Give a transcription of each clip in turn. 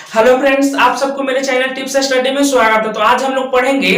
Hello friends, आप सबको मेरे चैनल टिप्स स्टडी में स्वागत है। तो आज हम लोग पढ़ेंगे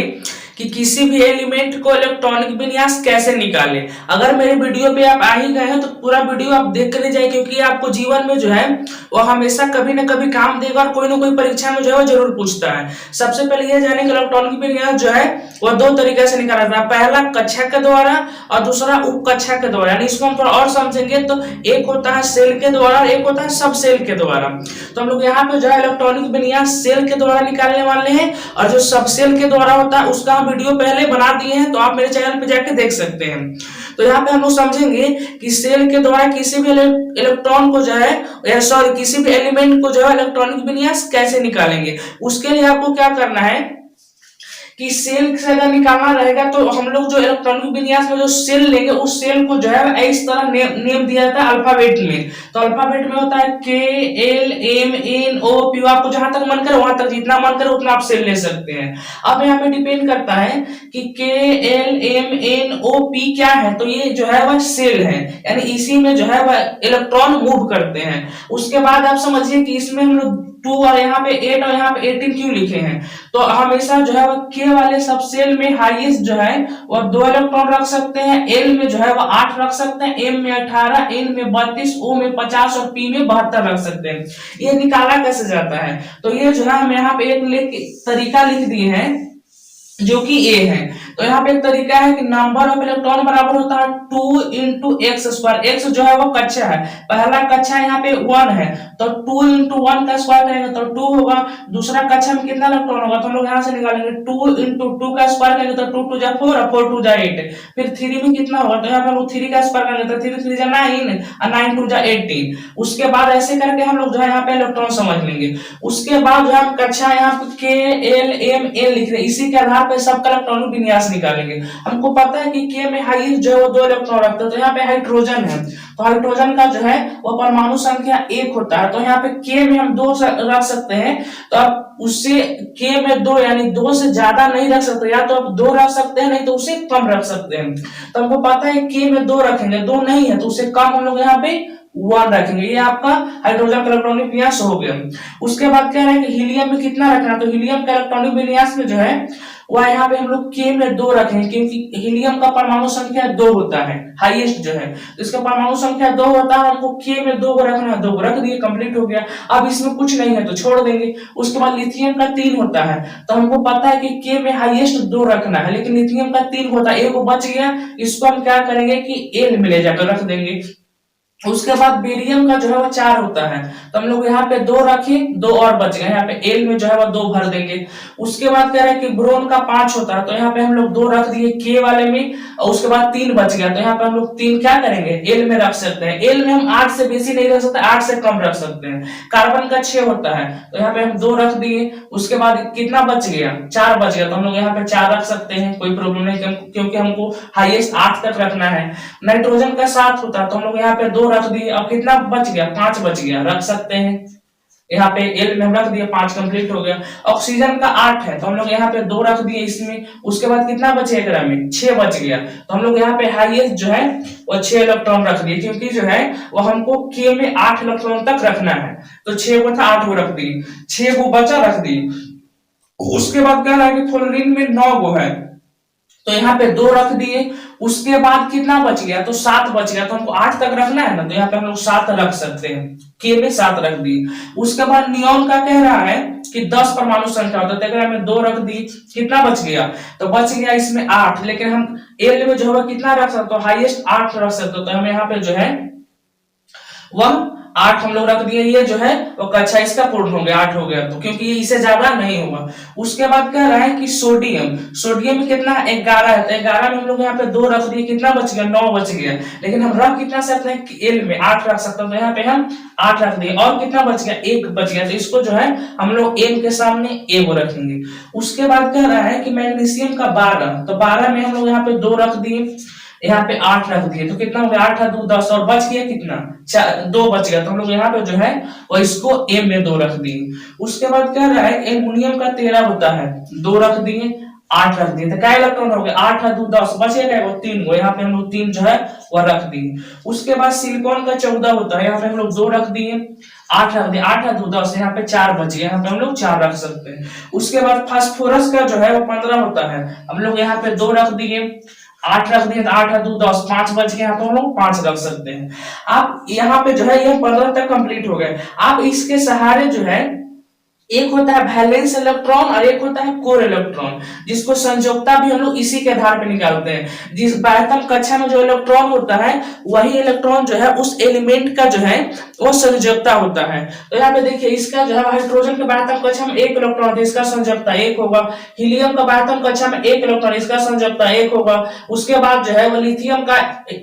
कि किसी भी एलिमेंट को इलेक्ट्रॉनिक विन्यास कैसे निकालें। अगर मेरे वीडियो पे आप आ ही गए हैं तो पूरा वीडियो आप देख कर जाए, क्योंकि आपको जीवन में जो है वो हमेशा कभी ना कभी काम देगा और कोई ना कोई परीक्षा में जो है वो जरूर पूछता है। सबसे पहले ये जाने कि इलेक्ट्रॉनिक विन्यास जो है वो दो तरीके से निकाला जाता है। पहला कक्षा के द्वारा और दूसरा उप कक्षा के द्वारा। यानी इसको हम थोड़ा और समझेंगे तो एक होता है सेल के द्वारा और एक होता है सब सेल के द्वारा। तो हम लोग यहाँ पे जो है इलेक्ट्रॉनिक विन्यास सेल के द्वारा निकालने वाले हैं, और जो सब सेल के द्वारा होता है उसका हम वीडियो पहले बना दिए हैं, तो आप मेरे चैनल पे जाके देख सकते हैं। तो यहाँ पे हम लोग समझेंगे कि सेल के द्वारा किसी भी इलेक्ट्रॉन को जो है सॉरी किसी भी एलिमेंट को जो है इलेक्ट्रॉनिक विन्यास कैसे निकालेंगे। उसके लिए आपको क्या करना है कि सेल से अगर निकालना रहेगा तो हम लोग जो इलेक्ट्रॉनिक विन्यास में जो सेल लेंगे उस सेल को जो है इस तरह नेम दिया जाता है अल्फाबेट में। तो अल्फाबेट में होता है K L M N O P. आपको जहां तक मन करे वहां तक, जितना मन करे उतना आप सेल ले सकते हैं। अब यहाँ पे डिपेंड करता है कि K L M N O P क्या है, तो ये जो है वह सेल है, यानी इसी में जो है वह इलेक्ट्रॉन मूव करते हैं। उसके बाद आप समझिए कि इसमें हम लोग 2 और यहाँ पे 8 और यहाँ पे 18 क्यों लिखे हैं। तो हमेशा जो है वो के वाले सब सेल में हाईएस्ट जो है वो 2 इलेक्ट्रॉन रख सकते हैं, एल में जो है वो 8 रख सकते हैं, एम में 18, एन में 32, ओ में 50 और पी में 72 रख सकते हैं। ये निकाला कैसे जाता है, तो ये जो है हम यहाँ पे एक तरीका लिख दिए हैं जो कि ए है। तो यहाँ पे एक तरीका है कि नंबर ऑफ इलेक्ट्रॉन बराबर होता है 2 इंटू एक्स स्क्वायर। एक्स जो है वो कक्षा है, पहला कक्षा यहाँ पे 1 है, तो 2 इंटू 1 का स्क्वायर करेंगे तो 2 होगा। दूसरा कक्षा में कितना इलेक्ट्रॉन होगा तो हम लोग यहाँ से निकालेंगे 2 इंटू 2 का स्क्वायर करेंगे तो 2 2 जा 4 और 4 2 जा 8। फिर 3 में कितना होगा तो यहाँ पे हम लोग 3 का स्क्वायर करेंगे तो 3 3 जा 9 और 9 2 जा 18। उसके बाद ऐसे करके हम लोग जो है यहाँ पे इलेक्ट्रॉन समझ लेंगे। उसके बाद जो है कक्षा यहाँ पे के एल एम एन लिख रहे हैं, इसी के आधार पर सबका इलेक्ट्रॉनिक विन्यास निकालेंगे। हमको पता है कि के में हाईएस्ट जो है वो 2 इलेक्ट्रॉन रखते हैं, तो यहाँ पे हाइड्रोजन है, तो हाइड्रोजन का जो है वो परमाणु संख्या 1 होता है, तो यहाँ पे के में हम 2 रख सकते हैं। तो आप उससे के में 2 यानी 2 से ज्यादा नहीं रख सकते, या तो आप 2 रख सकते हैं नहीं तो उससे कम रख सकते हैं। तो हमको पता है के में 2 रखेंगे, 2 नहीं है तो उससे कम हम लोग यहाँ पे 1 रखेंगे। ये आपका हाइड्रोजन का इलेक्ट्रॉनिक विन्यास हो गया। उसके बाद कह रहे हैं कि हीलियम में कितना रखना, तो हीलियम का इलेक्ट्रॉनिक विन्यास में जो है वह यहाँ पे हम लोग के में 2 रखेंगे, क्योंकि हीलियम का परमाणु संख्या 2 होता है हाईएस्ट जो है, तो इसका परमाणु संख्या 2 होता है। हमको के में 2 को रखना है, 2 को रख दिए, कंप्लीट हो गया। अब इसमें कुछ नहीं है तो छोड़ देंगे। उसके बाद लिथियम का 3 होता है, तो हमको पता है कि के में हाईएस्ट 2 रखना है, लेकिन लिथियम का 3 होता है, एक बच गया, इसको हम क्या करेंगे कि एल में ले जाकर रख देंगे। उसके बाद बेरियम का जो है वो 4 होता है, तो हम लोग यहाँ पे 2 रखे, 2 और बच गए, यहाँ पे एल में जो है वो 2 भर देंगे। उसके बाद कह रहे हैं कि ब्रोन का 5 होता है, तो यहाँ पे हम लोग 2 रख दिए के वाले में, और उसके बाद 3 बच गया, तो यहाँ पे हम लोग 3 क्या करेंगे एल में रख सकते हैं। एल में हम 8 से बेसी नहीं रख सकते, 8 से कम रख सकते हैं। कार्बन का 6 होता है, तो यहाँ पे हम 2 रख दिए। उसके बाद कितना बच गया, 4 बच गया, तो हम लोग यहाँ पे 4 रख सकते हैं, कोई प्रॉब्लम नहीं, क्योंकि हमको हाईएस्ट 8 तक रखना है। नाइट्रोजन का 7 होता है, तो हम लोग यहाँ पे 2 रख दिए। अब कितना बच गया, 5 बच गया, रख सकते हैं। यहाँ पे एल में हम रख दिए, 5 कंप्लीट हो गया। ऑक्सीजन का 8 है, तो हम लोग यहाँ पे 2 रख दिए इसमें। उसके बाद कितना बचे एकरा में, 6 बच गया, तो हम लोग यहाँ पे हाईएस्ट जो है वो 6 इलेक्ट्रॉन रख दिए, क्योंकि जो है वो हमको के में 8 इलेक्ट्रॉन तक रखना है, तो 6 को था 8 को रख दिए, 6 को बचा रख दिए। उसके बाद कह रहा है कि फ्लोरीन में 9 गो है, तो यहाँ पे 2 रख दिए। उसके बाद कितना बच गया, तो 7 बच गया, तो हमको 8 तक रखना है ना, तो यहाँ पे हम लोग 7 रख सकते हैं, के में 7 रख दिए। उसके बाद नियोन का कह रहा है कि 10 परमाणु संख्या होता है, तो 2 रख दी, कितना बच गया, तो बच गया इसमें 8, लेकिन हम एल में जो है कितना रख सकते हो, हाईएस्ट 8 रख सकते हो, तो हम यहाँ पे जो है वह 8 हम लोग रख दिए। ये जो है वो कक्षा इसका पूर्ण हो गया, 8 हो गया, तो क्योंकि ये इससे ज्यादा नहीं होगा। उसके बाद कह रहा है कि सोडियम, सोडियम में कितना 11 है, तो 11 में हम लोग यहाँ पे 2 रख दिए, कितना बच गया, 9 बच गया, लेकिन हम रख कितना सकते हैं कि एल में 8 रख सकते हैं, तो यहाँ पे हम 8 रख दिए। और कितना बच गया, 1 बच गया, तो इसको जो है हम लोग एम के सामने ए को रखेंगे। उसके बाद कह रहा है कि मैग्नीशियम का 12, तो 12 में हम लोग यहाँ पे 2 रख दिए, यहाँ पे 8 रख दिए, तो कितना हो गया, 8 2 10, और बच गया कितना, 2 बच गया, तो हम लोग यहाँ पे जो है वो इसको एम में 2 रख दिए। उसके बाद क्या रहा है एल्युमिनियम का 13 होता है, 2 रख दिए। 8 रख दिए तो क्या इलेक्ट्रॉन हो गया, 8 है 2 10, बचे क्या 3 को, यहाँ पे हम लोग 3 जो है वह रख दिए। उसके बाद सिलिकॉन का 14 होता है, यहाँ पे हम लोग 2 रख दिए, 8 रख दिए, 8 है 2 10, यहाँ पे 4 बच गए, यहाँ पे हम लोग 4 रख सकते हैं। उसके बाद फास्फोरस का जो है वो 15 होता है, हम लोग यहाँ पे 2 रख दिए, 8 रख दिए तो 8 है 2 10, 5 बच गए, यहाँ पे हम लोग 5 रख सकते हैं। आप यहाँ पे जो है ये 15 तक कंप्लीट हो गए। आप इसके सहारे जो है, एक होता है वैलेंस इलेक्ट्रॉन और एक होता है कोर इलेक्ट्रॉन, जिसको संयोजकता भी हम लोग इसी के आधार पर निकालते हैं। जिस बाह्यतम कक्षा में जो इलेक्ट्रॉन होता है वही इलेक्ट्रॉन जो है उस एलिमेंट का जो है वो संयोजकता होता है। तो यहाँ पे देखिए इसका जो है हाइड्रोजन के बाह्यतम कक्षा में 1 इलेक्ट्रॉन है, इसका संयोजकता 1 होगा। हीलियम का बाह्यतम कक्षा में 1 इलेक्ट्रॉन, इसका संयोजकता 1 होगा। उसके बाद जो है वो लिथियम का,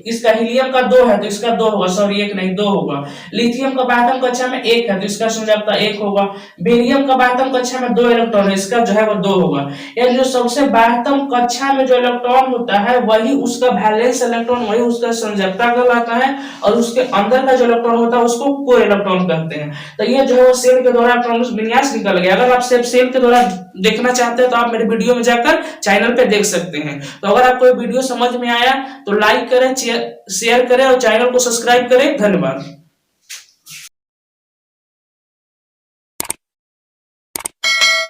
इसका हीलियम का 2 है तो इसका 2 होगा, सॉरी 1 नहीं 2 होगा। लिथियम का बाह्यतम कक्षा में 1 है तो इसका संयोजकता 1 होगा। बेरियम का बाह्यतम कक्षा में 2 इलेक्ट्रॉन है, इसका जो है वो 2 होगा। यानी जो सबसे बाह्यतम कक्षा में जो इलेक्ट्रॉन होता है वही उसका वैलेंस इलेक्ट्रॉन, वही उसका संयोजकता कहलाता है, और उसके अंदर का जो इलेक्ट्रॉन होता है उसको कोर इलेक्ट्रॉन कहते हैं। तो ये जो है वो सेल के द्वारा इलेक्ट्रॉन विन्यास निकल गया। अगर आप सिर्फ सेल के द्वारा देखना चाहते हैं तो आप मेरे वीडियो में जाकर चैनल पे देख सकते हैं। तो अगर आपको ये वीडियो समझ में आया तो लाइक करें, शेयर करें और चैनल को सब्सक्राइब करें। धन्यवाद।